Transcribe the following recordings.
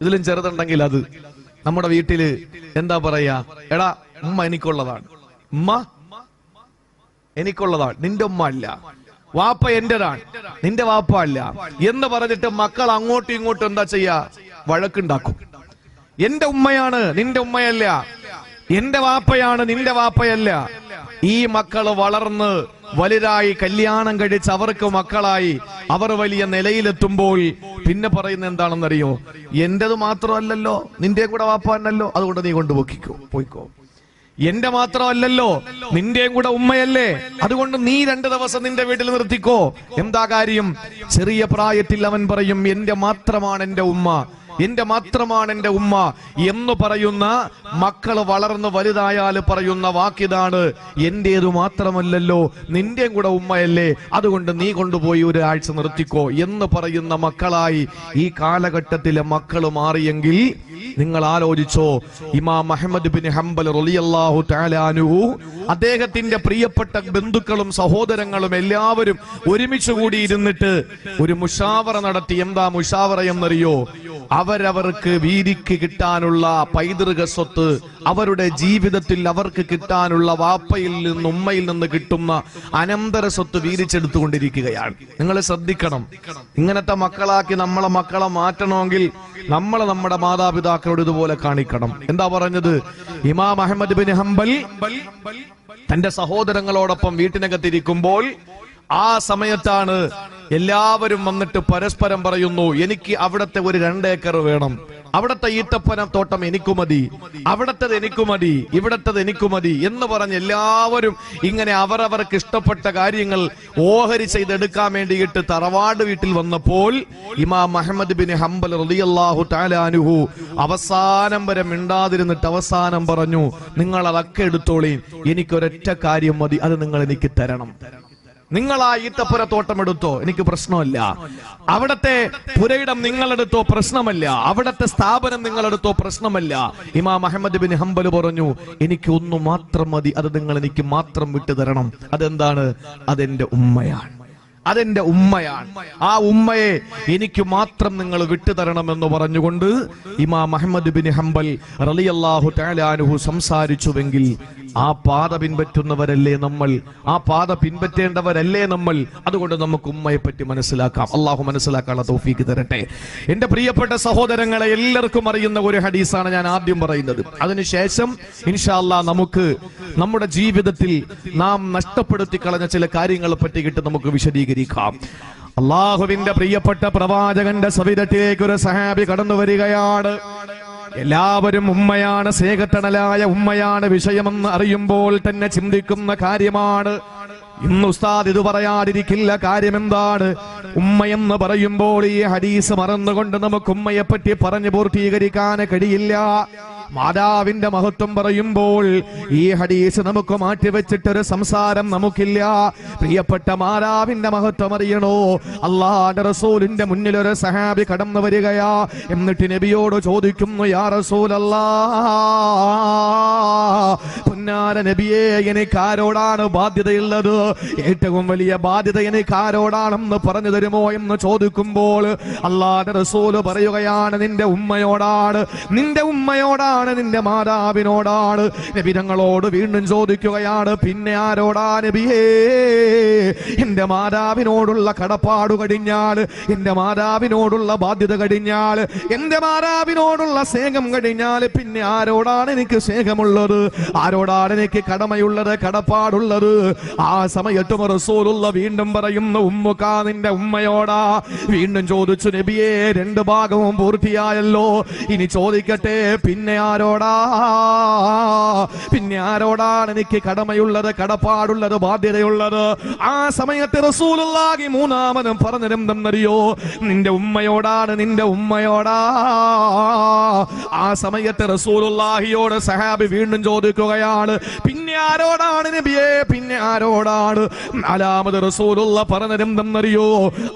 ഇതിലും ചെറുതുണ്ടെങ്കിൽ അത്. നമ്മുടെ വീട്ടില് എന്താ പറയാ, എടാ ഉമ്മ എനിക്കുള്ളതാണ്, ഉമ്മ എനിക്കുള്ളതാണ്, നിന്റെ ഉമ്മ അല്ല. വാപ്പ എന്റേതാണ്, നിന്റെ വാപ്പ അല്ല എന്ന് പറഞ്ഞിട്ട് മക്കൾ അങ്ങോട്ടും ഇങ്ങോട്ടും എന്താ ചെയ്യാ, വഴക്കുണ്ടാക്കും. എന്റെ ഉമ്മയാണ്, നിന്റെ ഉമ്മയല്ല. എന്റെ വാപ്പയാണ്, നിന്റെ വാപ്പയല്ല. ഈ മക്കള് വളർന്ന് വലുതായി കല്യാണം കഴിച്ച് അവർക്ക് മക്കളായി അവർ വലിയ നിലയിലെത്തുമ്പോൾ പിന്നെ പറയുന്ന എന്താണെന്നറിയോ, എന്റേത് മാത്രമല്ലല്ലോ, നിന്റെ കൂടെ വാപ്പാനല്ലോ, അതുകൊണ്ട് നീ പോയിക്കോ. എന്റെ മാത്രമല്ലല്ലോ, നിന്റെയും കൂടെ ഉമ്മയല്ലേ, അതുകൊണ്ട് നീ 2 ദിവസം നിന്റെ വീട്ടിൽ നിർത്തിക്കോ. എന്താ കാര്യം? ചെറിയ പ്രായത്തിൽ അവൻ പറയും, എന്റെ മാത്രമാണ് എന്റെ ഉമ്മ, എന്റെ മാത്രമാണ് എന്റെ ഉമ്മ എന്ന് പറയുന്ന മക്കള് വളർന്ന് വലുതായാൽ പറയുന്ന വാക്കിതാണ്, എന്റേതു മാത്രമല്ലല്ലോ, നിന്റെയും കൂടെ ഉമ്മയല്ലേ, അതുകൊണ്ട് നീ കൊണ്ടുപോയി ഒരാഴ്ച നിർത്തിക്കോ എന്ന് പറയുന്ന മക്കളായി ഈ കാലഘട്ടത്തിലെ മക്കള് മാറിയെങ്കിൽ നിങ്ങൾ ആലോചിച്ചോ. ഇമാം അഹ്മദ് ബിൻ ഹംബൽ റളിയല്ലാഹു തആല അൻഹു അദ്ദേഹത്തിന്റെ പ്രിയപ്പെട്ട ബന്ധുക്കളും സഹോദരങ്ങളും എല്ലാവരും ഒരുമിച്ച് കൂടി ഇരുന്നിട്ട് ഒരു മുഷാവറ നടത്തി. എന്താ മുഷാവറ എന്നറിയോ? അവരവർക്ക് വീതിക്ക് കിട്ടാനുള്ള പൈതൃക സ്വത്ത്, അവരുടെ ജീവിതത്തിൽ അവർക്ക് കിട്ടാനുള്ള വാപ്പയിൽ നിന്ന് ഉമ്മയിൽ നിന്ന് കിട്ടുന്ന അനന്തര സ്വത്ത് വീതിച്ചെടുത്തുകൊണ്ടിരിക്കുകയാണ്. നിങ്ങൾ ശ്രദ്ധിക്കണം, ഇങ്ങനത്തെ മക്കളാക്കി നമ്മളെ മക്കളെ മാറ്റണമെങ്കിൽ നമ്മൾ നമ്മുടെ മാതാപിതാക്കളോട് ഇതുപോലെ കാണിക്കണം. എന്താ പറഞ്ഞത്? ഇമാം അഹ്മദ് ബിൻ ഹംബൽ തന്റെ സഹോദരങ്ങളോടൊപ്പം വീട്ടിനകത്തിരിക്കുമ്പോൾ ആ സമയത്താണ് എല്ലാവരും വന്നിട്ട് പരസ്പരം പറയുന്നു, എനിക്ക് അവിടത്തെ ഒരു 2 ഏക്കർ വേണം, അവിടത്തെ ഈത്തപ്പന തോട്ടം എനിക്കു മതി, അവിടത്തത് എനിക്കു മതി, ഇവിടത്തത് എനിക്കു മതി എന്ന് പറഞ്ഞ് എല്ലാവരും ഇങ്ങനെ അവരവർക്ക് ഇഷ്ടപ്പെട്ട കാര്യങ്ങൾ ഓഹരി ചെയ്തെടുക്കാൻ വേണ്ടിയിട്ട് തറവാട് വീട്ടിൽ വന്നപ്പോൾ ഇമാം അഹ്മദ് ബിൻ ഹംബൽ റളിയല്ലാഹു തആല അൻഹു അവസാനം വരെ മിണ്ടാതിരുന്നിട്ട് അവസാനം പറഞ്ഞു, നിങ്ങൾ അതൊക്കെ എടുത്തോളീ, എനിക്കൊരൊറ്റ കാര്യം മതി, അത് നിങ്ങൾ എനിക്ക് തരണം. നിങ്ങൾ ആ ഈത്തപ്പുര തോട്ടം എടുത്തോ, എനിക്ക് പ്രശ്നമല്ല. അവിടത്തെ പുരയിടം നിങ്ങളെടുത്തോ, പ്രശ്നമല്ല. അവിടത്തെ സ്ഥാപനം നിങ്ങളെടുത്തോ, പ്രശ്നമല്ല. ഇമാം അഹ്മദ് ബിൻ ഹംബൽ പറഞ്ഞു, എനിക്ക് ഒന്നു മാത്രം മതി, അത് നിങ്ങൾ എനിക്ക് മാത്രം വിട്ടുതരണം. അതെന്താണ്? അതെന്റെ ഉമ്മയാണ്, അതെന്റെ ഉമ്മയാണ്. ആ ഉമ്മയെ എനിക്ക് മാത്രം നിങ്ങൾ വിട്ടുതരണമെന്ന് പറഞ്ഞുകൊണ്ട് ഇമാം അഹ്മദ് ബിൻ ഹംബൽ റളിയല്ലാഹു തആല അൻഹു സംസാരിച്ചുവെങ്കിൽ ആ പാത പിൻപറ്റുന്നവരല്ലേ നമ്മൾ, ആ പാത പിൻപറ്റേണ്ടവരല്ലേ നമ്മൾ. അതുകൊണ്ട് നമുക്ക് ഉമ്മയെ പറ്റി മനസ്സിലാക്കാം. അള്ളാഹു മനസ്സിലാക്കാനുള്ള തൗഫീഖ് തരട്ടെ. എന്റെ പ്രിയപ്പെട്ട സഹോദരങ്ങളെ, എല്ലാവർക്കും അറിയുന്ന ഒരു ഹദീസാണ് ഞാൻ ആദ്യം പറയുന്നത്. അതിനുശേഷം ഇൻഷാ അല്ലാഹ് നമുക്ക് നമ്മുടെ ജീവിതത്തിൽ നാം നഷ്ടപ്പെടുത്തി കളഞ്ഞ ചില കാര്യങ്ങളെ പറ്റിയിട്ട് നമുക്ക് വിശദീകരിക്കാം. അള്ളാഹുവിന്റെ പ്രിയപ്പെട്ട പ്രവാചകന്റെ സവിധത്തിലേക്ക് ഒരു സഹാബി കടന്നു വരികയാണ്. എല്ലാവരും ഉമ്മയാണ്, സ്നേഹത്തണലായ ഉമ്മയാണ് വിഷയമെന്ന് അറിയുമ്പോൾ തന്നെ ചിന്തിക്കുന്ന കാര്യമാണ്. ഇന്ന് ഉസ്താദ് ഇത് പറയാതിരിക്കില്ല. കാര്യം എന്താണ്? ഉമ്മയെന്ന് പറയുമ്പോൾ ഈ ഹദീസ് മറന്നുകൊണ്ട് നമുക്ക് ഉമ്മയെ പറ്റി പറഞ്ഞു പൂർത്തീകരിക്കാൻ കഴിയില്ല. മാതാവിന്റെ മഹത്വം പറയുമ്പോൾ ഈ ഹദീസ് നമുക്ക് മാറ്റിവെച്ചിട്ടൊരു സംസാരം നമുക്കില്ല. പ്രിയപ്പെട്ട മാതാവിന്റെ മഹത്വം അറിയണോ? അല്ലാഹുവിന്റെ റസൂലിന്റെ മുന്നിൽ ഒരു സഹാബി കടന്നു വരികയാ. എന്നിട്ട് നബിയോട് ചോദിക്കുന്നു, യാ റസൂലല്ലാഹ്, പൊന്നാര നബിയേ, എനിക്ക് ആരോടാണ് ബാധ്യതയുള്ളത്? ഏറ്റവും വലിയ ബാധ്യത എനിക്ക് ആരോടാണെന്ന് പറഞ്ഞു തരുമോ എന്ന് ചോദിക്കുമ്പോൾ അല്ലാഹുവിന്റെ റസൂല് പറയുകയാണ്, നിന്റെ ഉമ്മയോടാണ്, നിന്റെ ഉമ്മയോടാണ്, നിന്റെ മാതാവിനോടാണ്. നബി തങ്ങളോട് വീണ്ടും ചോദിക്കുകയാണ്, പിന്നെ ആരോടാ നബിയേ? എന്റെ മാതാവിനോടുള്ള കടപ്പാട് കഴിഞ്ഞാൽ, എന്റെ മാതാവിനോടുള്ള ബാധ്യത കഴിഞ്ഞാൽ, എന്റെ മാതാവിനോടുള്ള സ്നേഹം കഴിഞ്ഞാൽ പിന്നെ ആരോടാണ് എനിക്ക് സ്നേഹമുള്ളത്? ആരോടാണ് എനിക്ക് കടമയുള്ളത്, കടപ്പാടുള്ളത്? ആ സമയത്തും റസൂലുള്ള വീണ്ടും പറയുന്നു, ഉമ്മുക, നിന്റെ ഉമ്മയോടാ. വീണ്ടും ചോദിച്ചു, നബിയേ, 2 ഭാഗവും പൂർത്തിയായല്ലോ, ഇനി ചോദിക്കട്ടെ, പിന്നെ ആരോടാ? പിന്നെ ആരോടാണ് എനിക്ക് കടമയുള്ളത്, കടപ്പാടുള്ളത്, ബാധ്യതയുള്ളത്? ആ സമയത്ത് റസൂലുള്ളാഹി മൂന്നാമതും പറഞ്ഞതെന്തെന്നറിയോ? നിന്റെ ഉമ്മയോടാണ്, നിന്റെ ഉമ്മയോടാ. ആ സമയത്ത് റസൂലുള്ളാഹിയോട് സഹാബി വീണ്ടും ചോദിക്കുകയാണ്, പറയുകയാണ്, പിന്നെ ആരോടാണ് നബിയെ, പിന്നെ ആരോടാണ്? നാലാമത് റസൂലുള്ള പറഞ്ഞതെന്തെന്നറിയോ?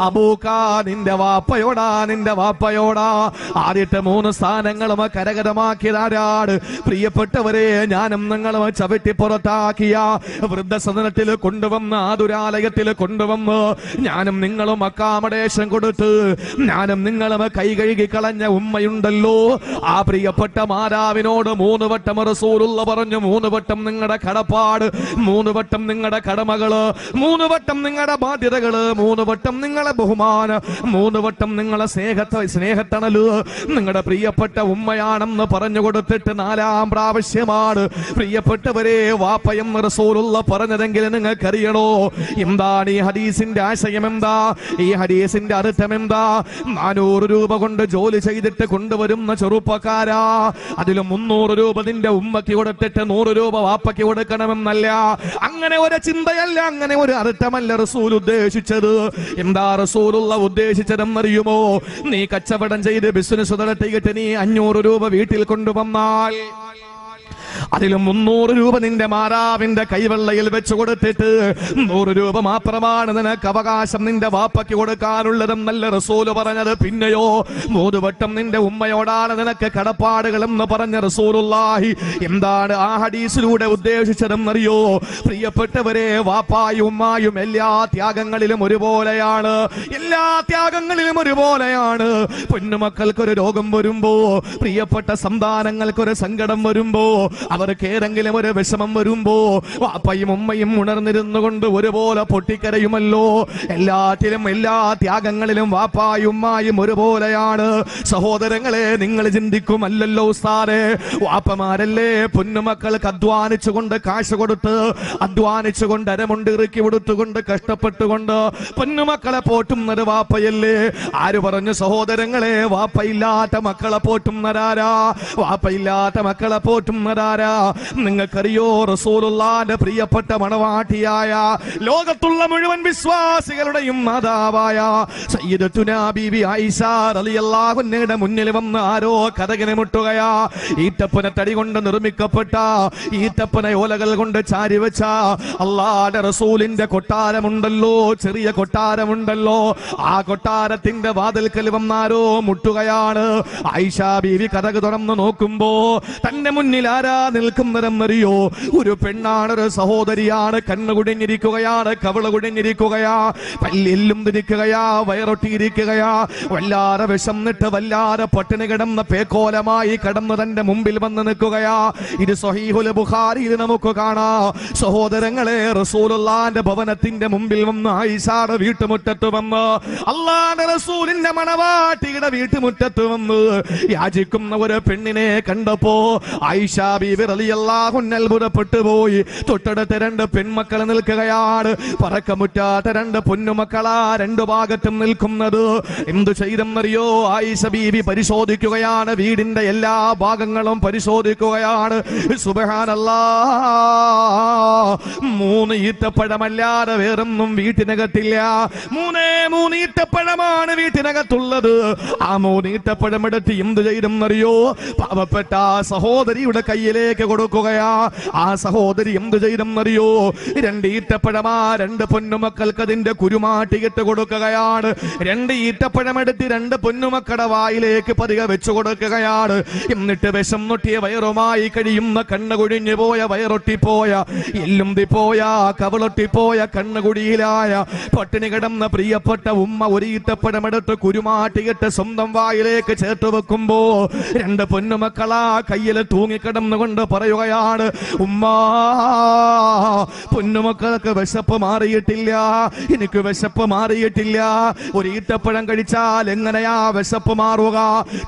അബൂക്കാ, നിന്റെ വാപ്പയോടാ, നിന്റെ വാപ്പയോടാ. ആദ്യത്തെ 3 സ്ഥാനങ്ങളും കരകരമാക്കിയതാരാണ്? പ്രിയപ്പെട്ടവരെ, ഞാനും നിങ്ങളും ചവിട്ടി പുറത്താക്കിയ വൃദ്ധസദനത്തിൽ കൊണ്ടുവന്ന്, ആതുരാലയത്തിൽ കൊണ്ടുവന്ന് ഞാനും നിങ്ങളും അക്കാമഡേഷൻ കൊടുത്ത് ഞാനും നിങ്ങളും കൈ കഴുകി കളഞ്ഞ ഉമ്മയുണ്ടല്ലോ, ആ പ്രിയപ്പെട്ട മാതാവിനോട് 3 വട്ടം റസൂലുള്ള പറഞ്ഞു, 3 വട്ടം നിങ്ങളുടെ കടപ്പാട്, 3 വട്ടം നിങ്ങളുടെ കടമകള്, 3 വട്ടം നിങ്ങളുടെ ബാധ്യതകള്, 3 വട്ടം നിങ്ങളെ ബഹുമാനം, 3 വട്ടം നിങ്ങളെ സ്നേഹത്തണല് നിങ്ങളുടെ പ്രിയപ്പെട്ട ഉമ്മയാണെന്ന് പറഞ്ഞു കൊടുത്തിട്ട് 4ാം പ്രാവശ്യമാണ് പ്രിയപ്പെട്ടവരെ വാപ്പയെന്ന് റസൂലുള്ള പറഞ്ഞതെങ്കിൽ നിങ്ങൾക്കറിയണോ എന്താണ് ഈ ഹദീസിന്റെ ആശയം? എന്താ ഈ ഹദീസിന്റെ അർത്ഥം? എന്താ? 400 രൂപ കൊണ്ട് ജോലി ചെയ്തിട്ട് കൊണ്ടുവരുന്ന ചെറുപ്പക്കാരാ, അതിലും 300 രൂപ നിന്റെ ഉമ്മയ്ക്ക് കൊടുത്തിട്ട് 100 രൂപ വാപ്പയ്ക്ക് കൊടുക്കണമെന്നല്ല. അങ്ങനെ ഒരു ചിന്തയല്ല, അങ്ങനെ ഒരു അർത്ഥമല്ല റസൂൽ ഉദ്ദേശിച്ചത്. എന്താ റസൂലുള്ള ഉദ്ദേശിച്ചതെന്നറിയുമോ? നീ കച്ചവടം ചെയ്ത് ബിസിനസ് നടത്തിയിട്ട് നീ 500 രൂപ വീട്ടിൽ കൊണ്ടുവന്നാൽ അതിലും 300 രൂപ നിന്റെ മാതാവിന്റെ കൈവെള്ളയിൽ വെച്ച് കൊടുത്തിട്ട് 100 രൂപ മാത്രമാണ് നിനക്ക് അവകാശം നിന്റെ വാപ്പയ്ക്ക് കൊടുക്കാനുള്ളതെന്നല്ല റസൂല് പറഞ്ഞത്. പിന്നെയോ 3 വട്ടം നിന്റെ ഉമ്മയോടാണ് നിനക്ക് കടപ്പാടുകളെന്ന് പറഞ്ഞ റസൂലുള്ളാഹി എന്താണ് ആ ഹദീസിലൂടെ ഉദ്ദേശിച്ചതെന്നറിയോ? പ്രിയപ്പെട്ടവരെ, വാപ്പായും ഉമ്മായും എല്ലാ ത്യാഗങ്ങളിലും ഒരുപോലെയാണ്, എല്ലാ ത്യാഗങ്ങളിലും ഒരുപോലെയാണ്. പൊന്നുമക്കൾക്കൊരു രോഗം വരുമ്പോ, പ്രിയപ്പെട്ട സന്താനങ്ങൾക്കൊരു സങ്കടം വരുമ്പോ, അവർക്ക് ഏതെങ്കിലും ഒരു വിഷമം വരുമ്പോ വാപ്പയും ഉമ്മയും ഉണർന്നിരുന്നു കൊണ്ട് ഒരുപോലെ പൊട്ടിക്കരയുമല്ലോ. എല്ലാറ്റിലും എല്ലാ ത്യാഗങ്ങളിലും വാപ്പായും ഉമ്മായും ഒരുപോലെയാണ്. സഹോദരങ്ങളെ, നിങ്ങൾ ചിന്തിക്കുമല്ലോ ഉസ്താദേ, വാപ്പമാരല്ലേ പൊന്നുമക്കൾക്ക് അധ്വാനിച്ചുകൊണ്ട് കാശ് കൊടുത്ത്, അധ്വാനിച്ചുകൊണ്ട് അരമുണ്ട് ഇറുക്കി കൊടുത്തുകൊണ്ട് കഷ്ടപ്പെട്ടുകൊണ്ട് പൊന്നുമക്കളെ പോറ്റുന്നത് വാപ്പയല്ലേ? ആര് പറഞ്ഞു സഹോദരങ്ങളെ വാപ്പയില്ലാത്ത മക്കളെ പോറ്റുന്നതാരാ? വാപ്പയില്ലാത്ത മക്കളെ പോറ്റുന്നതാരാ? നിങ്ങൾക്കറിയോ? റസൂലുള്ളാഹിന്റെ പ്രിയപ്പെട്ട മണവാട്ടിയായ ലോകത്തുള്ള മുഴുവൻ വിശ്വാസികളുടെയും മാതാവായ സയ്യിദത്തുനാ ബീബി ആയിഷ റളിയല്ലാഹു അൻഹയുടെ മുന്നിൽ വന്ന് ആരോ കഥകിനെ മുട്ടുകയാ. ഈത്തപ്പന തടി കൊണ്ട് നിർമ്മിക്കപ്പെട്ട, ഈത്തപ്പന ഓലകൾ കൊണ്ട് ചാരി വെച്ച അല്ലാഹുവിന്റെ റസൂലിന്റെ കൊട്ടാരമുണ്ടല്ലോ, ചെറിയ കൊട്ടാരമുണ്ടല്ലോ, ആ കൊട്ടാരത്തിന്റെ വാതിൽക്കൽ വന്നാരോ മുട്ടുകയാണ്. ആയിഷ ബീവി കഥക് തുറന്നു നോക്കുമ്പോ തന്റെ മുന്നിൽ ആരാ നിൽക്കുന്നതെന്നറിയോ? ഒരു പെണ്ണാണ്, ഒരു സഹോദരിയാണ്. കണ്ണു കുടിഞ്ഞിരിക്കുകയാണ്, കവിള കുടിഞ്ഞിരിക്കുകയാ, പല്ലെല്ലും തിരിക്കുകയാ, വയറൊട്ടിയിരിക്കുകയാ, വല്ലാതെ വിശന്നിട്ട് വല്ലാതെ പട്ടിണി കിടന്ന പേക്കോലമായി കടന്നു തന്റെ മുമ്പിൽ വന്ന് നിൽക്കുകയാ. ഇത് സ്വഹീഹുൽ ബുഖാരിയിൽ നമുക്ക് കാണാം. സഹോദരങ്ങളെ, റസൂലുള്ളാഹിന്റെ ഭവനത്തിന്റെ മുമ്പിൽ വന്ന് ആയിഷയുടെ വീട്ടുമുറ്റത്ത് വന്ന്, അല്ലാഹുവിന്റെ റസൂലിന്റെ മണവാട്ടിയുടെ വീട്ടുമുറ്റത്ത് വന്ന് യാചിക്കുന്ന ഒരു പെണ്ണിനെ കണ്ടപ്പോ ആയിഷ ബീവി റളിയല്ലാഹു അൻഹ അത്ഭുതപ്പെട്ടു പോയി. തൊട്ടടുത്ത് 2 പെൺമക്കൾ നിൽക്കുകയാണ്. പറക്കമുറ്റാത്ത 2 പൊന്നുമക്കളാ 2 ഭാഗത്തും നിൽക്കുന്നത്. എന്തു ചെയ്തെന്നറിയോ? ആയിഷ ബീവി പരിശോധിക്കുകയാണ്, വീടിന്റെ എല്ലാ ഭാഗങ്ങളും പരിശോധിക്കുകയാണ്. സുബ്ഹാനല്ലാഹ്, 3 ഈത്തപ്പഴമല്ലാതെ വേറൊന്നും വീട്ടിനകത്തില്ല. 3 ഈത്തപ്പഴമാണ് വീട്ടിനകത്തുള്ളത്. ആ 3 ഈത്തപ്പഴം എടുത്ത് എന്ത് ചെയ്തെന്നറിയോ? പാവപ്പെട്ട സഹോദരിയുടെ കയ്യിലേക്ക് കൊടുക്കുകയാ. ആ സഹോദരി എന്ത് ചെയ്തെന്നറിയോ? 2 ഈത്തപ്പഴമാ 2 പൊന്നുമക്കൾക്ക് അതിന്റെ കുരുമാട്ടിയിട്ട് കൊടുക്കുകയാണ്. 2 ഈത്തപ്പഴം എടുത്ത് 2 പൊന്നുമക്കളുടെ വായിലേക്ക് പതിയെ വെച്ചു കൊടുക്കുകയാണ്. എന്നിട്ട് വിഷം നൊട്ടിയ വയറുമായി കഴിയുന്ന, കണ്ണ് കുഴിഞ്ഞു പോയ, വയറൊട്ടിപ്പോയ, എല്ലുംതിപ്പോയ, കവളൊട്ടിപ്പോയ, കണ്ണുകുടിയിലായ പട്ടിണി കിടന്ന പ്രിയപ്പെട്ട ഉമ്മ ഒരു ഈത്തപ്പഴം എടുത്ത് കുരുമാട്ടിയിട്ട് സ്വന്തം വായിലേക്ക് ചേർത്ത് വെക്കുമ്പോ 2 പൊന്നുമക്കളാ കയ്യിൽ തൂങ്ങിക്കിടന്നുകൊണ്ട് പറയുകയാണ്, ഉമ്മാ, പൊന്നുമക്കൾക്ക് വിശപ്പ് മാറിയിട്ടില്ല, എനിക്ക് വിശപ്പ് മാറിയിട്ടില്ല. ഒരു ഈത്തപ്പഴം കഴിച്ചാൽ എങ്ങനെയാ വിശപ്പ് മാറുക?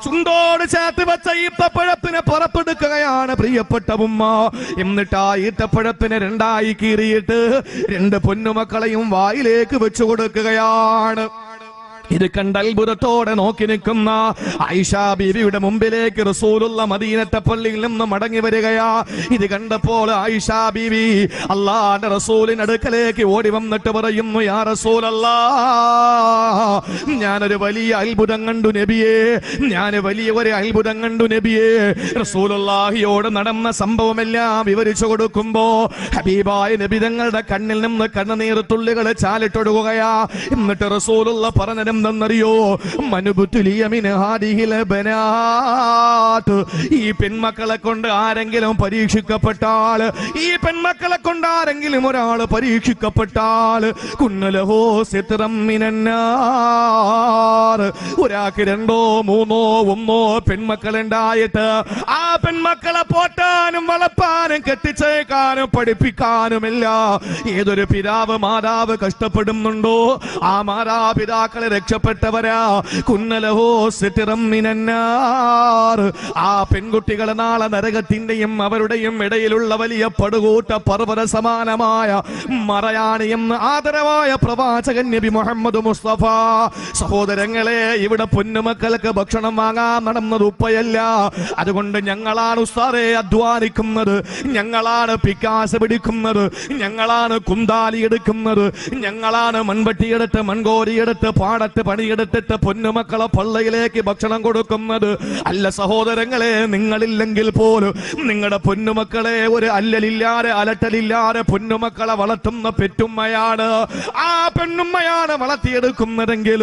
ചുണ്ടോട് ചേർത്ത് വെച്ച ഈത്തപ്പഴത്തിനെ പുറപ്പെടുക്കുകയാണ് പ്രിയപ്പെട്ട ഉമ്മ. എന്നിട്ട് ആ ഈത്തപ്പഴത്തിനെ 2ആയി കീറിയിട്ട് 2 പൊന്നുമക്കളെയും വായിലേക്ക് വെച്ചു കൊടുക്കുകയാണ്. ഇത് കണ്ട അത്ഭുതത്തോടെ നോക്കി നിൽക്കുന്ന ആയിഷ ബീവിയുടെ മുമ്പിലേക്ക് റസൂലുള്ള മദീനത്തെ പള്ളിയിൽ നിന്ന് മടങ്ങി വരികയാ. ഇത് കണ്ടപ്പോൾ ആയിഷ ബീവി അല്ലാഹുവിന്റെ റസൂലിന്റെ അടുക്കലേക്ക് ഓടി വന്നിട്ട് പറയുന്നു, യാ റസൂലല്ലാഹ്, ഞാനൊരു വലിയ അത്ഭുതം കണ്ടു നബിയേ, ഞാൻ വലിയ ഒരു അത്ഭുതം കണ്ടു നബിയേ. റസൂലുള്ളാഹിയോട് നടന്ന സംഭവമെല്ലാം വിവരിച്ചു കൊടുക്കുമ്പോ ഹബീബായ നബി തങ്ങളുടെ കണ്ണിൽ നിന്ന് കണ്ണുനീർ തുള്ളികൾ ചാലിട്ടൊടുകയാ. എന്നിട്ട് റസൂലുള്ള പറഞ്ഞതെന്തെന്നറിയോ? മനുബുത്തുലിയ മിൻ ഹാദിഹിൽ ബനാത്ത്, ഈ പെൺമക്കളെ കൊണ്ട് ആരെങ്കിലും പരീക്ഷിക്കപ്പെട്ടാൽ, ഈ പെൺമക്കളെ കൊണ്ട് ആരെങ്കിലും ഒരാൾ പരീക്ഷിക്കപ്പെട്ടാൽ കുന്നലഹോ സിത്റം മിനന്നാർ, ഒരാൾക്ക് 2 3 1 പെൺമക്കളുണ്ടായിട്ട് ആ പെൺമക്കളെ പോറ്റാനും വളർത്താനും കെട്ടിച്ചേക്കാനും പഠിപ്പിക്കാനുമില്ല ഏതൊരു പിതാവ് മാതാവ് കഷ്ടപ്പെടുന്നുണ്ടോ ആ മാതാപിതാക്കളെ രക്ഷപ്പെട്ടവരാ. കുന്നലഹോ സിത്റം മിനന്നാർ, ആ പെൺകുട്ടികളെ നാളെ നരകത്തിന്റെയും അവരുടെയും ഇടയിലുള്ള വലിയ പടുകൂട്ട പർവ്വത സമാനമായ മറയാണ് എന്ന് ആദരവായ പ്രവാചകൻ നബി മുഹമ്മദ് മുസ്തഫ. സഹോദരങ്ങളെ, ഇവിടെ പൊന്നുമക്കൾക്ക് ഭക്ഷണം വാങ്ങാൻ നടന്നത് ഉപ്പയല്ല. അതുകൊണ്ട് ഞങ്ങളാണ് ഉസ്താദേ അധ്വാനിക്കുന്നത്, ഞങ്ങളാണ് പിക്കാസ് പിടിക്കുന്നത്, ഞങ്ങളാണ് കുന്താലി എടുക്കുന്നത്, ഞങ്ങളാണ് മൺവെട്ടിയെടുത്ത് മൺകോരിയെടുത്ത് പാടത്ത് പണിയെടുത്തിട്ട് പൊന്നുമക്കളെ പള്ളയിലേക്ക് ഭക്ഷണം കൊടുക്കുന്നത്. അല്ല സഹോദരങ്ങളെ, നിങ്ങളില്ലെങ്കിൽ പോലും നിങ്ങളുടെ പൊന്നുമക്കളെ ഒരു അല്ലലില്ലാതെ അലട്ടലില്ലാതെ പൊന്നുമക്കളെ വളർത്തുന്ന പെറ്റുമ്മയാണ്, ആ പെണ്ണുമ്മയാണ് വളർത്തിയെടുക്കുന്നതെങ്കിൽ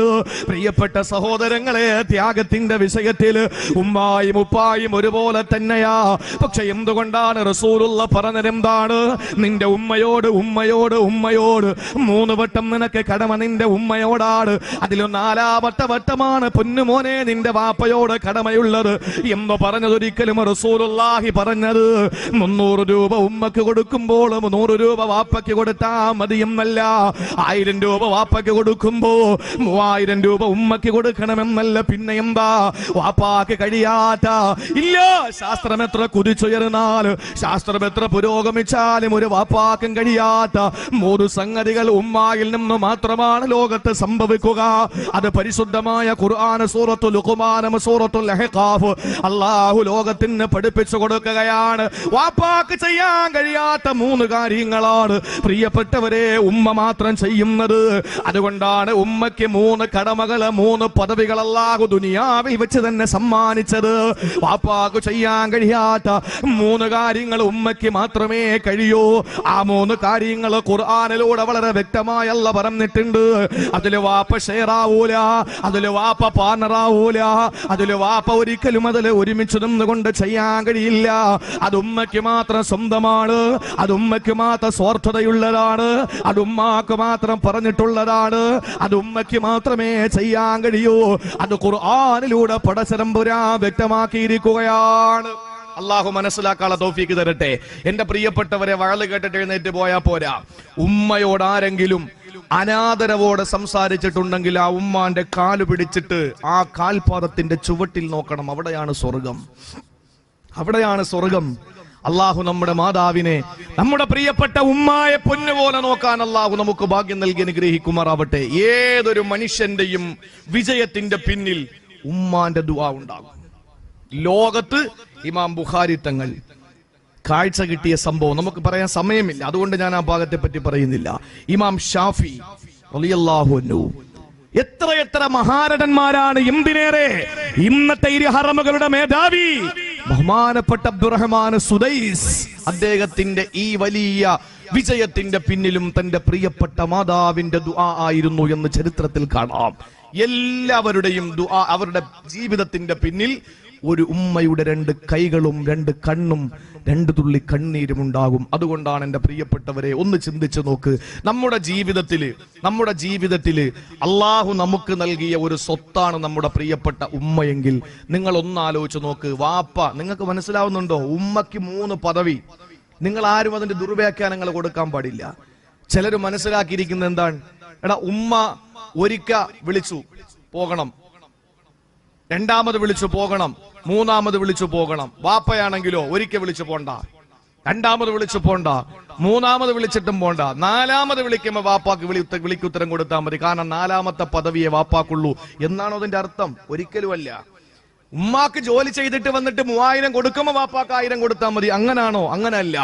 പ്രിയപ്പെട്ട സഹോദരങ്ങളെ, ത്യാഗത്തിന്റെ വിഷയത്തിൽ ഉമ്മായും ഉപ്പായും ഒരുപോലെ തന്നെയാ. പക്ഷെ എന്തുകൊണ്ടാണ് റസൂലുള്ള പറഞ്ഞതെന്താണ്? നിന്റെ ഉമ്മയോട് ഉമ്മയോട് ഉമ്മയോട് 3 വട്ടം നിനക്ക് കടമ നിന്റെ ഉമ്മയോടാണ്, അതിൽ 4ാമത്തെ വട്ടമാണ് പൊന്നുമോനെ നിന്റെ വാപ്പയോട് കടമയുള്ളത് എന്ന് പറഞ്ഞതൊരിക്കലും റസൂലുള്ളാഹി പറഞ്ഞത് 300 രൂപ ഉമ്മക്ക് കൊടുക്കുമ്പോൾ 100 രൂപ വാപ്പയ്ക്ക് കൊടുത്താ മതിയെന്നല്ല, 1000 രൂപ വാപ്പയ്ക്ക് കൊടുക്കുമ്പോ 3000 രൂപ ഉമ്മക്ക് കൊടുക്കണമെന്നല്ല. പിന്നെ എന്താ? വാപ്പാക്ക് കഴിയാത്ത ഇല്ല. ശാസ്ത്രം എത്ര കുതിച്ചുയർന്നാലും ശാസ്ത്രം എത്ര പുരോഗമിച്ചാലും ഒരു വാപ്പാക്കും കഴിയാത്ത 3 സംഗതികൾ ഉമ്മായിൽ നിന്ന് മാത്രമാണ് ലോകത്ത് സംഭവിക്കുക. അത് പരിശുദ്ധമായ ഖുർആൻ സൂറത്തുൽ ലുഖ്മാൻ സൂറത്തുൽ അഹ്ഖാഫ് അല്ലാഹു ലോകത്തിന് പഠിപ്പിച്ചു കൊടുക്കുകയാണ്. വാപ്പാക്ക് ചെയ്യാൻ കഴിയാത്ത 3 കാര്യങ്ങളാണ് പ്രിയപ്പെട്ടവരെ ഉമ്മ മാത്രം ചെയ്യുന്നത്. അതുകൊണ്ടാണ് ഉമ്മയ്ക്ക് 3 കടമകൾ 3 പദവികൾ അല്ലാഹു ദുനിയാവിൽ വെച്ച് തന്നെ സമ്മാനിച്ചത്. വാപ്പാക്ക് ചെയ്യാൻ കഴിയാത്ത 3 കാര്യങ്ങൾ ഉമ്മയ്ക്ക് മാത്രമേ കഴിയൂ. ആ 3 കാര്യങ്ങൾ ഖുർആനിലൂടെ വളരെ വ്യക്തമായി അല്ലാഹു പറഞ്ഞിട്ടുണ്ട്. അതില് വാപ്പ ഷെയറാവൂല, അതില് വാപ്പ പാർട്ണറാവൂല, അതില് വാപ്പ ഒരിക്കലും അതില് ഒരുമിച്ച് നിന്നുകൊണ്ട് ചെയ്യാൻ കഴിയില്ല. അത് ഉമ്മയ്ക്ക് മാത്രം സ്വന്തമാണ്, അത് ഉമ്മയ്ക്ക് മാത്രം സ്വാർത്ഥതയുള്ളതാണ്, അത് ഉമ്മാക്ക് മാത്രം പറഞ്ഞിട്ടുള്ളതാണ്, അത് ഉമ്മയ്ക്ക് മാത്രമേ ചെയ്യാൻ കഴിയൂ. അത് ഖുർആനിലൂടെ പടച്ചതമ്പുരാൻ വ്യക്തമാക്കിയിരിക്കുകയാണ്. അള്ളാഹു മനസ്സിലാക്കാനുള്ള തൗഫീക്ക് തരട്ടെ. എന്റെ പ്രിയപ്പെട്ടവരെ, വഴല് കേട്ടിട്ട് എഴുന്നേറ്റ് പോയാ പോരാ. ഉമ്മയോട് ആരെങ്കിലും അനാദരവോടെ സംസാരിച്ചിട്ടുണ്ടെങ്കിൽ ആ ഉമ്മാന്റെ കാല് പിടിച്ചിട്ട് ആ കാൽപാദത്തിന്റെ ചുവട്ടിൽ നോക്കണം. അവിടെയാണ് സ്വർഗം, അവിടെയാണ് സ്വർഗം. അള്ളാഹു നമ്മുടെ മാതാവിനെ, നമ്മുടെ പ്രിയപ്പെട്ട ഉമ്മായെ പൊന്നുപോലെ നോക്കാൻ അള്ളാഹു നമുക്ക് ഭാഗ്യം നൽകി അനുഗ്രഹിക്കുമാറാവട്ടെ. ഏതൊരു മനുഷ്യന്റെയും വിജയത്തിന്റെ പിന്നിൽ ഉമ്മാന്റെ ദുആ ഉണ്ടാകും. ലോകത്ത് ഇമാം ബുഖാരി തങ്ങൾ കാഴ്ച കിട്ടിയ സംഭവം നമുക്ക് പറയാൻ സമയമില്ല, അതുകൊണ്ട് ഞാൻ ആ ഭാഗത്തെ പറ്റി പറയുന്നില്ല. ഇമാം ഷാഫി റളിയല്ലാഹു അൻഹു, എത്ര മഹാരഥന്മാരാണ്, എന്തിനേറെ ഇന്നത്തെ ഇരു ഹറമുകളുടെ മേധാവി ബഹുമാനപ്പെട്ട അബ്ദുറഹ്മാൻ സുദൈസ്, അദ്ദേഹത്തിന്റെ ഈ വലിയ വിജയത്തിന്റെ പിന്നിലും തന്റെ പ്രിയപ്പെട്ട മാതാവിന്റെ ദുആ ആയിരുന്നു എന്ന് ചരിത്രത്തിൽ കാണാം. എല്ലാവരുടെയും ദുആ, അവരുടെ ജീവിതത്തിന്റെ പിന്നിൽ ഒരു ഉമ്മയുടെ 2 കൈകളും 2 കണ്ണും 2 തുള്ളി കണ്ണീരും ഉണ്ടാകും. അതുകൊണ്ടാണ് എന്റെ പ്രിയപ്പെട്ടവരെ, ഒന്ന് ചിന്തിച്ചു നോക്ക്. നമ്മുടെ ജീവിതത്തില് അള്ളാഹു നമുക്ക് നൽകിയ ഒരു സ്വത്താണ് നമ്മുടെ പ്രിയപ്പെട്ട ഉമ്മയെങ്കിൽ നിങ്ങൾ ഒന്ന് ആലോചിച്ച് നോക്ക്. വാപ്പ, നിങ്ങൾക്ക് മനസ്സിലാവുന്നുണ്ടോ? ഉമ്മയ്ക്ക് 3 പദവി. നിങ്ങൾ ആരും അതിന്റെ ദുർവ്യാഖ്യാനങ്ങൾ കൊടുക്കാൻ പാടില്ല. ചിലർ മനസ്സിലാക്കിയിരിക്കുന്നത് എന്താണ്? എടാ, ഉമ്മ ഒരിക്ക വിളിച്ചു പോകണം, 2ാമത് വിളിച്ചു പോകണം, 3ാമത് വിളിച്ചു പോകണം. വാപ്പയാണെങ്കിലോ ഒരിക്കൽ വിളിച്ചു പോണ്ട, രണ്ടാമത് വിളിച്ചു പോണ്ട, മൂന്നാമത് വിളിച്ചിട്ടും പോണ്ട, നാലാമത് വിളിക്കുമ്പോ വാപ്പാക്ക് വിളിക്കുത്തരം കൊടുത്താൽ മതി. കാരണം നാലാമത്തെ പദവിയെ വാപ്പാക്കുള്ളൂ എന്നാണോ അതിന്റെ അർത്ഥം? ഒരിക്കലുമല്ല. ഉമ്മാക്ക് ജോലി ചെയ്തിട്ട് വന്നിട്ട് 3000 കൊടുക്കുമ്പോ വാപ്പാക്ക് 1000 കൊടുത്താൽ മതി, അങ്ങനാണോ? അങ്ങനല്ല.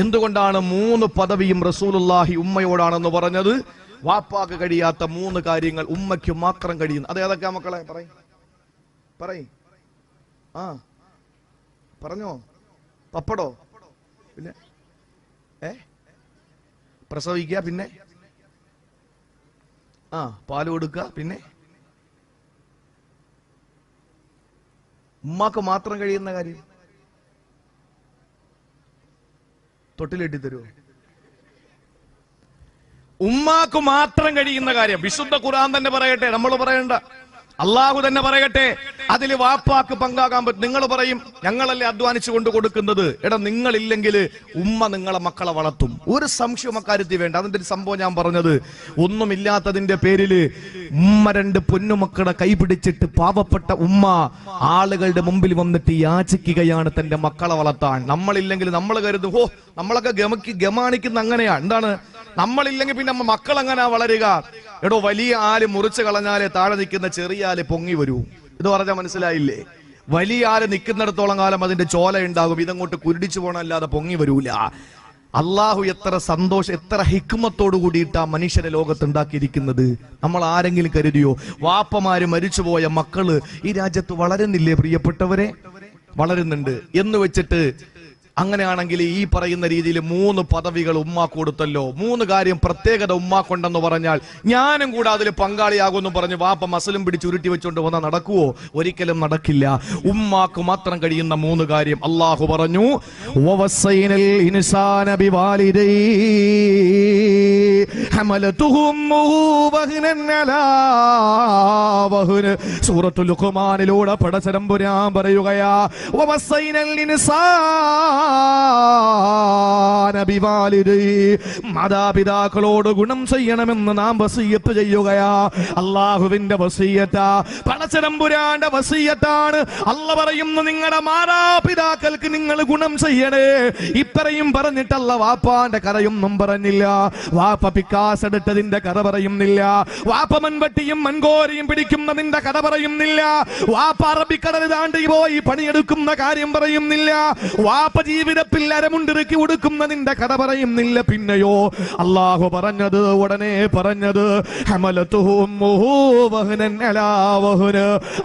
എന്തുകൊണ്ടാണ് 3 പദവിയും റസൂലുള്ളാഹി ഉമ്മയോടാണെന്ന് പറഞ്ഞത്? വാപ്പാക്ക് കഴിയാത്ത 3 കാര്യങ്ങൾ ഉമ്മയ്ക്ക് മാത്രം കഴിയുന്നു. അതേതൊക്കെ മക്കളെ? പറയ്. ആ പറഞ്ഞോ. പപ്പടോ? പിന്നെ പ്രസവിക്കുക, പിന്നെ പാല് കൊടുക്കുക, പിന്നെ ഉമ്മാക്ക് മാത്രം കഴിയുന്ന കാര്യം തൊട്ടിലെട്ടി തരുമോ? ഉമ്മാക്ക് മാത്രം കഴിയുന്ന കാര്യം വിശുദ്ധ ഖുർആൻ തന്നെ പറയട്ടെ, നമ്മൾ പറയണ്ട, അള്ളാഹു തന്നെ പറയട്ടെ, അതിൽ വാപ്പാക്ക് പങ്കാകാൻ പറ്റും. നിങ്ങൾ പറയും ഞങ്ങളല്ലേ അധ്വാനിച്ചു കൊണ്ട് കൊടുക്കുന്നത്. എടാ, നിങ്ങളില്ലെങ്കിൽ ഉമ്മ നിങ്ങളെ മക്കളെ വളർത്തും. ഒരു സംശയം അക്കാര്യത്തിൽ വേണ്ട. അതിന്റെ ഒരു സംഭവം ഞാൻ പറഞ്ഞത്, ഒന്നുമില്ലാത്തതിന്റെ പേരില് ഉമ്മ 2 പൊന്നുമക്കളെ കൈപിടിച്ചിട്ട് പാവപ്പെട്ട ഉമ്മ ആളുകളുടെ മുമ്പിൽ വന്നിട്ട് യാചിക്കുകയാണ് തന്റെ മക്കളെ വളർത്താൻ. നമ്മളില്ലെങ്കിൽ നമ്മൾ കരുതും, ഹോ നമ്മളൊക്കെ ഗമാണിക്കുന്ന അങ്ങനെയാ. എന്താണ്? നമ്മളില്ലെങ്കിൽ പിന്നെ മക്കൾ എങ്ങനെയാ വളരുക? എടോ, വലിയ ആല് മുറിച്ചു കളഞ്ഞാലേ താഴെ നിൽക്കുന്ന ചെറിയ ആല് പൊങ്ങി വരൂ. ഇത് പറഞ്ഞാൽ മനസ്സിലായില്ലേ? വലിയ ആല് നിൽക്കുന്നിടത്തോളം കാലം അതിന്റെ ചോല ഉണ്ടാകും, ഇതങ്ങോട്ട് കുരുടിച്ചു പോകണല്ലാതെ പൊങ്ങി വരൂല. അള്ളാഹു എത്ര സന്തോഷം, എത്ര ഹിക്മത്തോടു കൂടിയിട്ടാ മനുഷ്യരെ ലോകത്ത് ഉണ്ടാക്കിയിരിക്കുന്നത്. നമ്മൾ ആരെങ്കിലും കരുതിയോ? വാപ്പമാര് മരിച്ചുപോയ മക്കള് ഈ രാജ്യത്ത് വളരുന്നില്ലേ? പ്രിയപ്പെട്ടവരെ, വളരുന്നുണ്ട് എന്ന് വെച്ചിട്ട് അങ്ങനെയാണെങ്കിൽ ഈ പറയുന്ന രീതിയിൽ 3 പദവികൾ ഉമ്മ കൊടുത്തല്ലോ. 3 കാര്യം പ്രത്യേകത ഉമ്മാക്കുണ്ടെന്ന് പറഞ്ഞാൽ ഞാനും കൂടെ അതിൽ പങ്കാളിയാകുമെന്ന് പറഞ്ഞ് വാപ്പ മസലും പിടിച്ച് ഉരുട്ടി വെച്ചുകൊണ്ട് വന്നാൽ നടക്കുവോ? ഒരിക്കലും നടക്കില്ല. ഉമ്മാക്ക് മാത്രം കഴിയുന്ന 3 കാര്യം അള്ളാഹു പറഞ്ഞു. സൂറത്തുൽ ലുഖ്മാനിലൂടെ പടച്ചതമ്പുരാൻ പറയുകയാ, മാതാപിതാക്കളോട് ഗുണം ചെയ്യണമെന്ന് നാം വസിയ്യത്ത് ചെയ്യുകയാ. അള്ളാഹുവിന്റെ വസിയ്യത്താ, പടച്ചതമ്പുരാന്റെ വസിയ്യത്താണ്. അല്ലാഹു പറയുന്നു, നിങ്ങളുടെ മാതാപിതാക്കൾക്ക് നിങ്ങൾ ഗുണം ചെയ്യണേ. ഇത്രയും പറഞ്ഞിട്ടല്ല വാപ്പാന്റെ കഥയൊന്നും പറഞ്ഞില്ല. വാപ്പ പിക്കാസ് എടുത്തതിന്റെ കഥ പറയുന്നില്ല. വാപ്പ മൺവട്ടിയും മൺകോരിയും പിടിക്കുന്നതിന്റെ കഥ പറയുന്നില്ല. വാപ്പ അറബിക്കടൽ താണ്ടി പോയി പണിയെടുക്കുന്ന കാര്യം പറയുന്നില്ല. വാപ്പ ജീവിതത്തിൽ അരമുണ്ടിറക്കി കൊടുക്കുന്നതിന്റെ കഥ പറയുന്നില്ല. പിന്നെയോ അള്ളാഹു പറഞ്ഞത്, ഉടനെ പറഞ്ഞത്,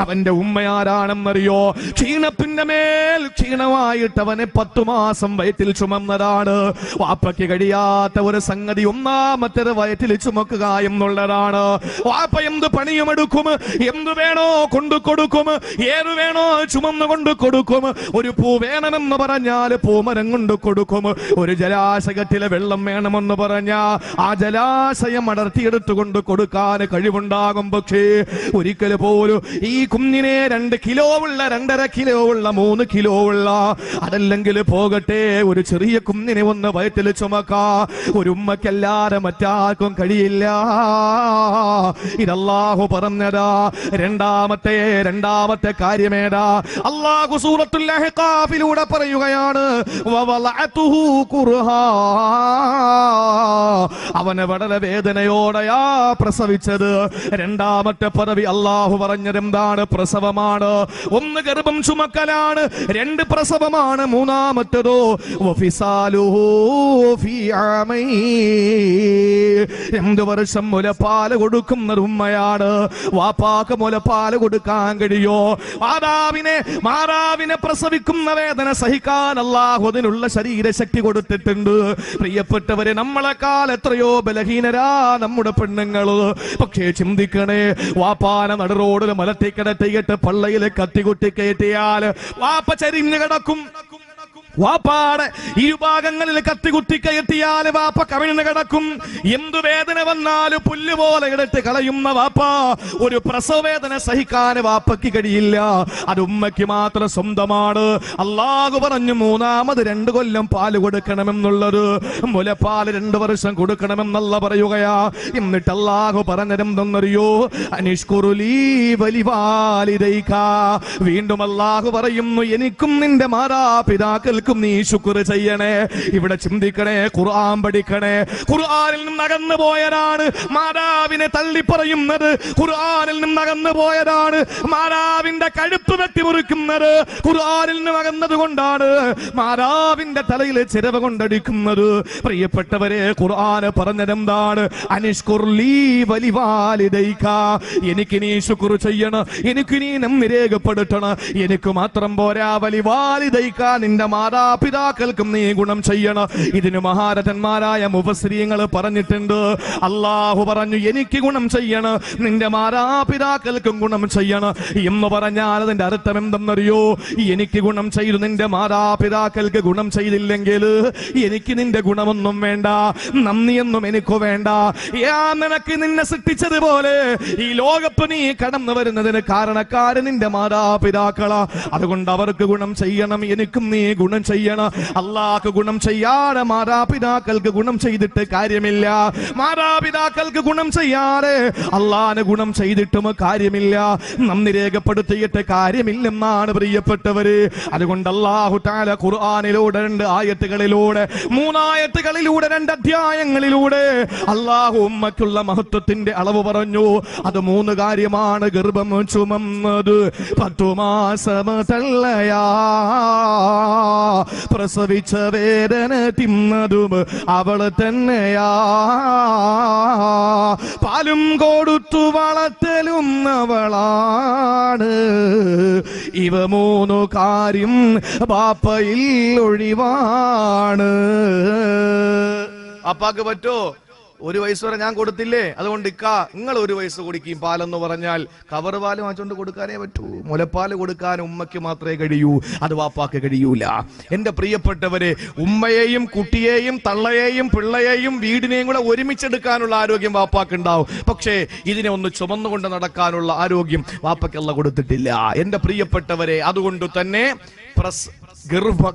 അവന്റെ ഉമ്മയാരാണെന്നറിയോ? ക്ഷീണത്തിന്റെ മേൽ ക്ഷീണമായിട്ട് അവനെ 10 മാസം വയറ്റിൽ ചുമന്നതാണ്. വാപ്പയ്ക്ക് കഴിയാത്ത ഒരു സംഗതി ഒന്നാമത്തേത് വയറ്റിൽ ചുമക്കുക എന്നുള്ളതാണ്. വാപ്പ എന്ത് പണിയുമെടുക്കും, എന്ത് വേണോ കൊണ്ടു കൊടുക്കും, ഏത് വേണോ ചുമന്നു കൊണ്ട് കൊടുക്കും. ഒരു പൂ വേണമെന്ന് പറഞ്ഞാൽ പൂമരം കൊണ്ട് കൊടുക്കും. ഒരു ജലാശയത്തിലെ വെള്ളം വേണമെന്ന് പറഞ്ഞാ ആ ജലാശയം അടർത്തിയെടുത്തുകൊണ്ട് കൊടുക്കാൻ കഴിവുണ്ടാകും. പക്ഷേ ഒരിക്കൽ പോലും ഈ കുഞ്ഞിനെ 2 കിലോ ഉള്ള, 2.5 കിലോ ഉള്ള, 3 കിലോ ഉള്ള, അതല്ലെങ്കിൽ പോകട്ടെ ഒരു ചെറിയ കുഞ്ഞിനെ ഒന്ന് വയറ്റിൽ ചുമക്കാ ഒരു ഉമ്മക്കല്ലാതെ മറ്റാർക്കും കഴിയില്ല. ഇതല്ലാഹു പറഞ്ഞതാ. രണ്ടാമത്തെ കാര്യമേതാ? അല്ലാഹു സൂറത്തുൽ അഹ്ഖാഫിലൂടെ പറയുകയാണ്, അവനെ വളരെ വേദനയോടെയാ പ്രസവിച്ചത്. രണ്ടാമത്തെ പദവി അള്ളാഹു പറഞ്ഞത് എന്താണ്? പ്രസവമാണ്. 1 ഗർഭം ചുമക്കലാണ്, 2 പ്രസവമാണ്, മൂന്നാമത്തേതോ 2 വർഷം മുലപ്പാല് കൊടുക്കുന്ന ഉമ്മയാണ്. വാപ്പാക്ക് മുലപ്പാല് കൊടുക്കാൻ കഴിയോ? മാതാവിനെ പ്രസവിക്കുന്ന വേദന സഹിക്കാൻ അല്ലാഹു അതിനുള്ള ശരീരശക്തി കൊടുത്തിട്ടുണ്ട്. പ്രിയപ്പെട്ടവരെ, നമ്മളെക്കാൾ എത്രയോ ബലഹീനരാ നമ്മുടെ പെണ്ണുങ്ങള്. പക്ഷേ ചിന്തിക്കണേ, വാപ്പാന നടുറോഡിൽ മലത്തിക്കിടത്തിയിട്ട് പള്ളയില് കത്തികുട്ടി കയറ്റിയാൽ വാപ്പ ചരിഞ്ഞു കിടക്കും. വാപ്പാടെ ഇരുഭാഗങ്ങളിൽ കത്തികുത്തി കയറ്റിയാൽ വാപ്പ കവിഴ്ന്ന് കിടക്കും. എന്തു വേദന വന്നാലും പുല്ലുപോലെ എടുത്ത് കളയുന്ന വാപ്പ ഒരു പ്രസവ വേദന സഹിക്കാൻ വാപ്പയ്ക്ക് കഴിയില്ല. അത് ഉമ്മയ്ക്ക് മാത്രം സ്വന്തമാണ്. അല്ലാഹു പറഞ്ഞു മൂന്നാമത് 2 കൊല്ലം പാല് കൊടുക്കണമെന്നുള്ളത്. മുലപ്പാല് 2 വർഷം കൊടുക്കണമെന്നല്ല പറയുകയാ. എന്നിട്ട് അല്ലാഹു പറഞ്ഞതെന്തെന്നറിയോ? അനിഷ്കുറുലീ വലിവാലിദൈക. വീണ്ടും അല്ലാഹു പറയുന്നു, എനിക്കും നിന്റെ മാതാപിതാക്കൾക്ക് മാതാപിതാക്കൾക്കും നീ ശുക്ർ ചെയ്യണേ. ഇവിടെ ചിന്തിക്കണേ, ഖുർആൻ പഠിക്കണേ. ഖുർആനിൽ നിന്ന് അകന്നു പോയതാണ് മാതാവിനെ തള്ളി പറയുന്നത്. ഖുർആനിൽ നിന്ന് അകന്നു പോയതാണ് മാതാവിന്റെ കഴുത്ത് വെട്ടിമുറിക്കുന്നത്. ഖുർആനിൽ നിന്ന് അകന്നത് കൊണ്ടാണ് മാതാവിന്റെ തലയിൽ ചിരവ കൊണ്ടടിക്കുന്നത്. പ്രിയപ്പെട്ടവരെ, ഖുർആൻ പറഞ്ഞതെന്താണ്? അനിഷ്കുർലീ വലിവാലിദൈക, എനിക്ക് നീ ശുക്ർ ചെയ്യണം, എനിക്ക് നീ നന്ദി രേഖപ്പെടുത്തണം. എനിക്ക് മാത്രം പോരാ, വലിവാലിദൈക, നിന്റെ മാതാപിതാക്കൾക്കും നീ ഗുണം ചെയ്യണം. ഇതിന് മഹാരഥന്മാരായ മുഫസ്സിരീങ്ങൾ പറഞ്ഞിട്ടുണ്ട്. അല്ലാഹു പറഞ്ഞു എനിക്ക് ഗുണം ചെയ്യണം, നിന്റെ മാതാപിതാക്കൾക്കും ഗുണം ചെയ്യണം എന്ന് പറഞ്ഞാൽ അതിന്റെ അർത്ഥം എന്തെന്നറിയോ? എനിക്ക് ഗുണം ചെയ്തു, നിന്റെ മാതാപിതാക്കൾക്ക് ഗുണം ചെയ്തില്ലെങ്കിൽ എനിക്ക് നിന്റെ ഗുണമൊന്നും വേണ്ട, നന്ദിയൊന്നും എനിക്ക് വേണ്ട. നിനക്ക് നിന്നെ സൃഷ്ടിച്ചതുപോലെ ഈ ലോകത്ത് നീ കടന്നു വരുന്നതിന് കാരണക്കാരൻ നിന്റെ മാതാപിതാക്കളാ. അതുകൊണ്ട് അവർക്ക് ഗുണം ചെയ്യണം, എനിക്കും നീ ഗുണം ചെയ്യണം. അള്ളാഹ്ക്ക് ഗുണം ചെയ്യാതെ മാതാപിതാക്കൾക്ക് ഗുണം ചെയ്തിട്ട് കാര്യമില്ല. മാതാപിതാക്കൾക്ക് ഗുണം ചെയ്യാതെ അള്ളാഹിന് ഗുണം ചെയ്തിട്ടും കാര്യമില്ല, നന്ദി രേഖപ്പെടുത്തിയിട്ട് കാര്യമില്ലെന്നാണ് പ്രിയപ്പെട്ടവര്. അതുകൊണ്ട് അല്ലാഹു തആല ഖുർആനിലൂടെ 2 ആയത്തുകളിലൂടെ 3 ആയത്തുകളിലൂടെ 2 അധ്യായങ്ങളിലൂടെ അല്ലാഹു ഉമ്മക്കുള്ള മഹത്വത്തിന്റെ അളവ് പറഞ്ഞു. അത് 3 കാര്യമാണ്. ഗർഭം ചുമന്നത് 10 മാസം തള്ളയാ, പ്രസവിച്ച വേദന തിന്നതും അവള് തന്നെയാ, പാലും കൊടുത്തു വളർത്തലും അവളാണ്. ഇവ 3 കാര്യം ബാപ്പയിൽ ഒഴിവാണ്. അപ്പാക്ക് പറ്റോ? 1 വയസ്സ് വരെ ഞാൻ കൊടുത്തില്ലേ, അതുകൊണ്ട് നിങ്ങൾ 1 വയസ്സ് കുടിക്കും പാലെന്ന് പറഞ്ഞാൽ കവർ പാല് വാങ്ങിച്ചുകൊണ്ട് കൊടുക്കാനേ പറ്റൂ. മുലപ്പാല് കൊടുക്കാൻ ഉമ്മയ്ക്ക് മാത്രമേ കഴിയൂ, അത് വാപ്പാക്ക് കഴിയൂല. എന്റെ പ്രിയപ്പെട്ടവരെ, ഉമ്മയെയും കുട്ടിയെയും തള്ളയെയും പിള്ളയെയും വീടിനെയും കൂടെ ഒരുമിച്ചെടുക്കാനുള്ള ആരോഗ്യം വാപ്പാക്ക് ഉണ്ടാവും. പക്ഷേ ഇതിനെ ഒന്ന് ചുമന്നുകൊണ്ട് നടക്കാനുള്ള ആരോഗ്യം വാപ്പയ്ക്കല്ല കൊടുത്തിട്ടില്ല. എന്റെ പ്രിയപ്പെട്ടവരെ, അതുകൊണ്ട് തന്നെ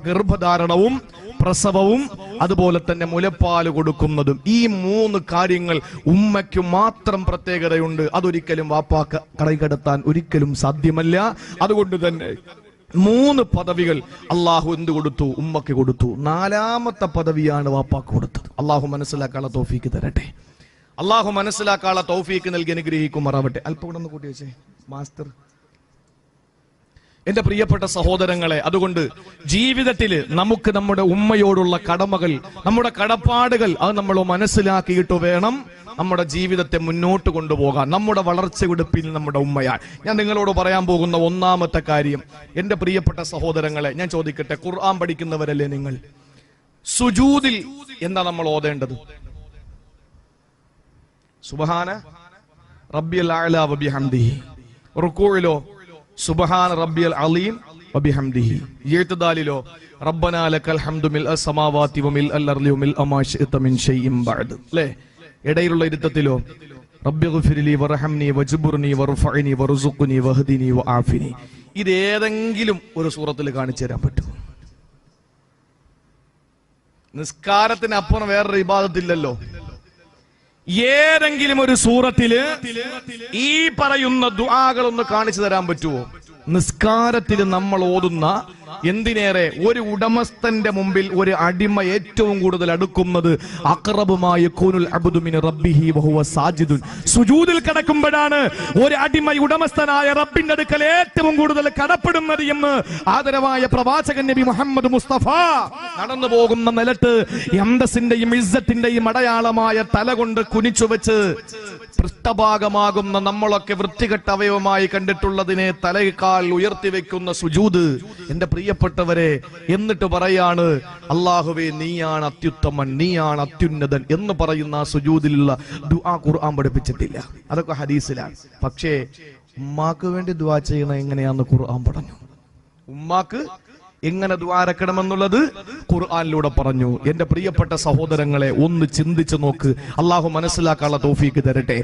ഗർഭധാരണവും പ്രസവവും അതുപോലെ തന്നെ മുലപ്പാല് കൊടുക്കുന്നതും, ഈ 3 കാര്യങ്ങൾ ഉമ്മയ്ക്ക് മാത്രം പ്രത്യേകതയുണ്ട്. അതൊരിക്കലും വാപ്പാക്ക് കടയിക്കെടുത്താൻ ഒരിക്കലും സാധ്യമല്ല. അതുകൊണ്ട് തന്നെ 3 പദവികൾ അള്ളാഹു എന്ത് കൊടുത്തു? ഉമ്മക്ക് കൊടുത്തു. 4ാമത്തെ പദവിയാണ് വാപ്പാക്ക് കൊടുത്തത്. അള്ളാഹു മനസ്സിലാക്കാനുള്ള തൗഫീക്ക് തരട്ടെ. അള്ളാഹു മനസ്സിലാക്കാനുള്ള തൗഫീക്ക് നൽകി അനുഗ്രഹിക്കുമാറാവട്ടെ. അല്പം കൂടെ ഒന്ന് കൂട്ടി വെച്ചേ മാസ്റ്റർ. എന്റെ പ്രിയപ്പെട്ട സഹോദരങ്ങളെ, അതുകൊണ്ട് ജീവിതത്തിൽ നമുക്ക് നമ്മുടെ ഉമ്മയോടുള്ള കടമകൾ, നമ്മുടെ കടപ്പാടുകൾ, അത് നമ്മൾ മനസ്സിലാക്കിയിട്ട് വേണം നമ്മുടെ ജീവിതത്തെ മുന്നോട്ട് കൊണ്ടുപോകാൻ. നമ്മുടെ വളർച്ചയുടെ പിന്നിൽ നമ്മുടെ ഉമ്മയാണ്. ഞാൻ നിങ്ങളോട് പറയാൻ പോകുന്ന 1ാമത്തെ കാര്യം, എന്റെ പ്രിയപ്പെട്ട സഹോദരങ്ങളെ, ഞാൻ ചോദിക്കട്ടെ, ഖുർആൻ പഠിക്കുന്നവരല്ലേ നിങ്ങൾ? സുജൂദിൽ എന്താ നമ്മൾ ഓതേണ്ടത്? സുബ്ഹാന റബ്ബിയൽ അഅ്ലാ വബിഹംദിഹി. റുകൂഇലോ സുബ്ഹാന റബ്ബിയൽ അലീം വബിഹംദിഹി. ഇഅ്തിദാലിലോ റബ്ബനാ ലക്കൽ ഹംദു മിൽഅ സമാവാതി വമിൽഅൽ അർളി വമിൽഅ മാ ശിഅത മിൻ ഷൈഇൻ ബഅദ്. അല്ലേ? ഇടയിലുള്ള ഇരുത്തത്തിലോ റബ്ബിഗ്ഫിർലി വർഹംനി വജ്ബുർനി വർഫഅനി വർസുഖ്നി വഹ്ദിനി വആഫിനി. ഇത് ഏതെങ്കിലും ഒരു സൂറത്തിൽ കാണിച്ചു തരാൻ പറ്റുമോ? നിസ്കാരത്തിന് അപ്പുറം വേറൊരു ഇബാദത്തില്ലല്ലോ. ഏതെങ്കിലും ഒരു സൂറത്തില് ഈ പറയുന്ന ദുആകൾ ഒന്ന് കാണിച്ചു തരാൻ പറ്റുമോ? നിസ്കാരത്തിൽ നമ്മൾ ഓതുന്ന, എന്തിനേറെ ഒരു ഉടമസ്ഥന്റെ മുമ്പിൽ ഒരു അടിമ ഏറ്റവും കൂടുതൽ അടുക്കുന്നത് അഖറബുമായ യകൂനുൽ അബ്ദു മിൻ റബ്ബിഹി വഹുവ സാജിദുൻ. സുജൂദിൽ കിടക്കുമ്പോഴാണ് ഒരു അടിമ ഉടമസ്ഥനായ റബ്ബിന്റെ അടുക്കൽ ഏറ്റവും കൂടുതൽ കടപ്പെടുന്നത് എന്ന് ആദരവായ പ്രവാചകൻ നബി മുഹമ്മദ് മുസ്തഫ നടന്നു പോകുന്ന നിലത്ത് അന്തസ്സിന്റെയും ഇസ്സത്തിന്റെയും അടയാളമായ തല കൊണ്ട് കുനിച്ചു വെച്ച് പൃഷ്ഠഭാഗമാകുന്ന നമ്മളൊക്കെ വൃത്തികെട്ട അവയവമായി കണ്ടിട്ടുള്ളതിനെ തലയേക്കാൾ ഉയർത്തിവെക്കുന്ന സുജൂദ്. എന്റെ പ്രിയപ്പെട്ടവരെ, എന്നിട്ട് പറയാണ്, അല്ലാഹുവേ നീയാണ് അത്യുത്തമൻ, നീയാണ് അത്യുന്നതൻ എന്ന് പറയുന്ന ആ സുജൂദിലുള്ള ദുആ ഖുർആൻ പഠിപ്പിച്ചിട്ടില്ല. അതൊക്കെ ഹദീസിലാണ്. പക്ഷേ ഉമ്മാക്ക് വേണ്ടി ദുആ ചെയ്യണം എങ്ങനെയാന്ന് ഖുർആൻ പറഞ്ഞു. ഉമ്മാക്ക് എങ്ങനെ ദ്വാരക്കണമെന്നുള്ളത് ഖുർആനിലൂടെ പറഞ്ഞു. എന്റെ പ്രിയപ്പെട്ട സഹോദരങ്ങളെ, ഒന്ന് ചിന്തിച്ചു നോക്ക്. അള്ളാഹു മനസ്സിലാക്കാനുള്ള തൗഫീക്ക് തരട്ടെ.